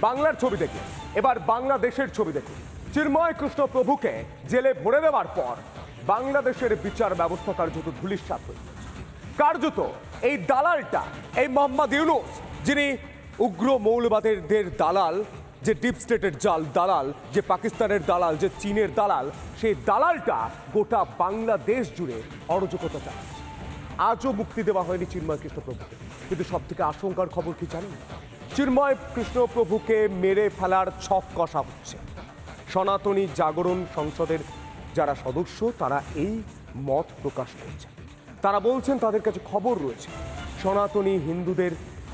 বাংলার ছবি দেখে এবার বাংলাদেশের ছবি দেখুন। চিন্ময় কৃষ্ণ প্রভুকে জেলে ভরে দেওয়ার পর বাংলাদেশের বিচার ব্যবস্থা কার্যত ধূলিসাৎ হয়ে গেছে। কার্যত এই দালালটা, এই মোহাম্মদ ইউনূস, যিনি উগ্র মৌলবাদের দালাল, যে ডিপ স্টেটের দালাল, যে পাকিস্তানের দালাল, যে চীনের দালাল, সেই দালালটা গোটা বাংলাদেশ জুড়ে অরাজকতা চালাচ্ছে। আজও মুক্তি দেওয়া হয়নি চিন্ময় কৃষ্ণ প্রভুকে। কিন্তু সব থেকে আশঙ্কার খবর কি জানেন? চিন্ময় কৃষ্ণ প্রভুকে মেরে ফেলার ছক কষা হচ্ছে। সনাতনী জাগরণ সংসদের যারা সদস্য তারা এই মত প্রকাশ করছে। তারা বলছেন তাদের কাছে খবর রয়েছে সনাতনী হিন্দুদের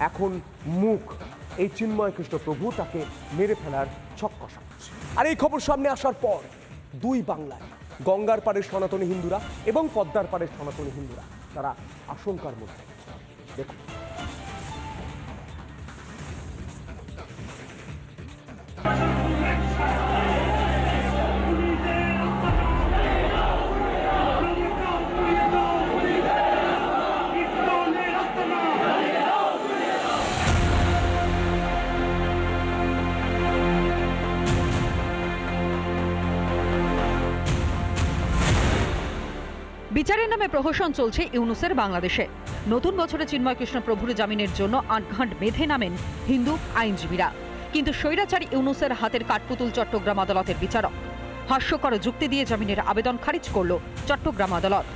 এখন মুখ এই চিন্ময় কৃষ্ণ প্রভু, তাকে মেরে ফেলার ছক কষা হচ্ছে। আর এই খবর সামনে আসার পর দুই বাংলায় গঙ্গার পাড়ের সনাতনী হিন্দুরা এবং পদ্মার পাড়ের সনাতনী হিন্দুরা তারা আশঙ্কার মধ্যে। দেখুন, বিচারের নামে প্রহসন চলছে ইউনূসের বাংলাদেশে। নতুন বছরে চিন্ময় কৃষ্ণ প্রভুর জামিনের জন্য আটঘাট বেঁধে নামেন হিন্দু আইনজীবীরা, কিন্তু স্বৈরাচারী ইউনূসের হাতের কাঠপুতুল চট্টগ্রাম আদালতের বিচারক। হাস্যকর যুক্তি দিয়ে জামিনের আবেদন খারিজ করল চট্টগ্রাম আদালত।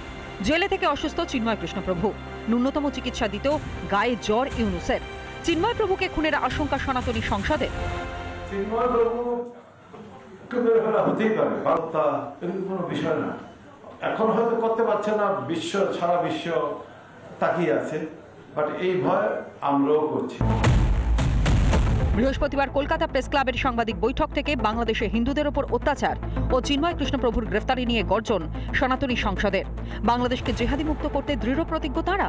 জেলে থেকে অসুস্থ চিন্ময় কৃষ্ণ প্রভু, ন্যূনতম চিকিৎসা দিতেও গায়ে জ্বর ইউনূসের। চিন্ময় প্রভুকে খুনের আশঙ্কা সনাতনী সংসদে। চিন্ময় প্রভু হতেই পারে, কোনো বিষয় না। এখন হয়তো করতে পারছে না, সারা বিশ্ব তাকিয়ে আছে, বাট এই ভয় আমরাও করছি। বৃহস্পতিবার কলকাতা প্রেস ক্লাবের সাংবাদিক বৈঠক থেকে বাংলাদেশে হিন্দুদের ওপর অত্যাচার ও চিন্ময় কৃষ্ণ প্রভুর গ্রেফতারি নিয়ে গর্জন সনাতনী সংসদের। বাংলাদেশকে জেহাদি মুক্ত করতে দৃঢ় প্রতিজ্ঞ তারা।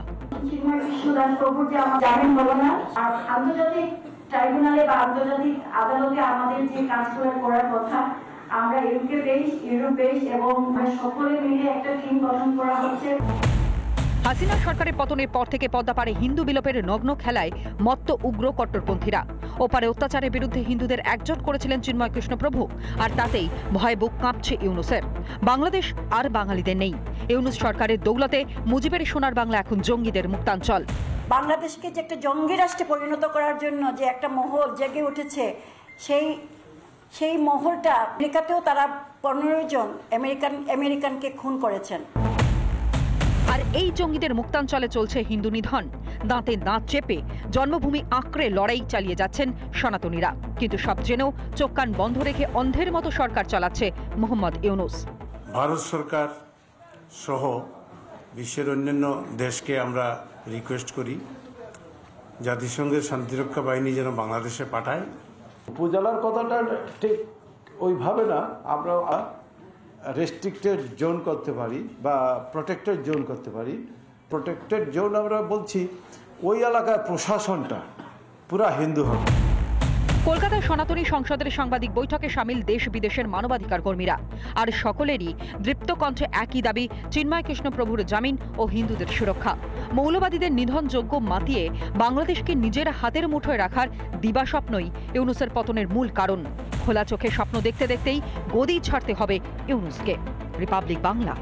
চিন্ময় কৃষ্ণ দাস প্রভু যে জামিন হলো না, আর আন্তর্জাতিক ট্রাইব্যুনালে বা আন্তর্জাতিক আদালতে আমাদের যে কাজ করার কথা, আমরা ইউরোপ দেশ এবং সকলে মিলে একটা টিম গঠন করা হচ্ছে। হাসিনা সরকারের পতনের পর থেকে পদ্মাপাড়ে হিন্দু বিলোপের নগ্ন খেলায় মত্ত উগ্র কট্টরপন্থীরা। ওপারে অত্যাচারের বিরুদ্ধে হিন্দুদের একজোট করেছিলেন চিন্ময় কৃষ্ণ প্রভু, আর তাতেই ভয়ে বুক কাঁপছে ইউনূসের। বাংলাদেশ আর বাঙালিদের নেই। ইউনূস সরকারের দৌলতে মুজিবের সোনার বাংলা এখন জঙ্গিদের মুক্তাঞ্চল। বাংলাদেশকে যে একটা জঙ্গি রাষ্ট্রে পরিণত করার জন্য যে একটা মহল জেগে উঠেছে, সেই মহলটা আমেরিকাতেও তারা 15 জন আমেরিকানকে খুন করেছেন। আর এই জঙ্গিদের মুক্তাঞ্চলে চলছে হিন্দু নিধন। দাঁতে দাঁত চেপে জন্মভূমি আঁকড়ে লড়াই চালিয়ে যাচ্ছেন সনাতনীরা। কিন্তু সব জেনেও চোখ কান বন্ধ রেখে অন্ধের মতো সরকার চালাচ্ছে মোহাম্মদ ইউনূস। ভারত সরকার সহ বিশ্বের অন্যান্য দেশকে আমরা রিকোয়েস্ট করি জাতিসংঘের শান্তিরক্ষা বাহিনী যেন বাংলাদেশে পাঠায়। উপজেলার কথাটা ঠিক ওইভাবে না, আমরা রেস্ট্রিক্টেড জোন করতে পারি বা প্রোটেক্টেড জোন করতে পারি। প্রোটেক্টেড জোন আমরা বলছি ওই এলাকার প্রশাসনটা পুরা হিন্দু হবে। কলকাতার সনাতনী সংসদের সাংবাদিক বৈঠকে সামিল দেশ বিদেশের মানবাধিকার কর্মীরা, আর সকলেরই দৃপ্ত কণ্ঠে একই দাবি চিন্ময় কৃষ্ণ প্রভুর জামিন ও হিন্দুদের সুরক্ষা। মৌলবাদীদের নিধনযোগ্য মাতিয়ে বাংলাদেশকে নিজের হাতের মুঠোয় রাখার দিবাস্বপ্নই ইউনূসের পতনের মূল কারণ। খোলা চোখে স্বপ্ন দেখতে দেখতেই গদি ছাড়তে হবে ইউনূসকে। রিপাবলিক বাংলা।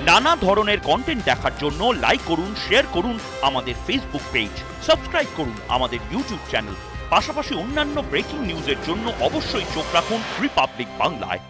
নানা ধরনের কন্টেন্ট দেখার জন্য লাইক করুন, শেয়ার করুন আমাদের ফেসবুক পেজ, সাবস্ক্রাইব করুন আমাদের ইউটিউব চ্যানেল। পাশাপাশি অন্যান্য ব্রেকিং নিউজের জন্য অবশ্যই চোখ রাখুন রিপাবলিক বাংলায়।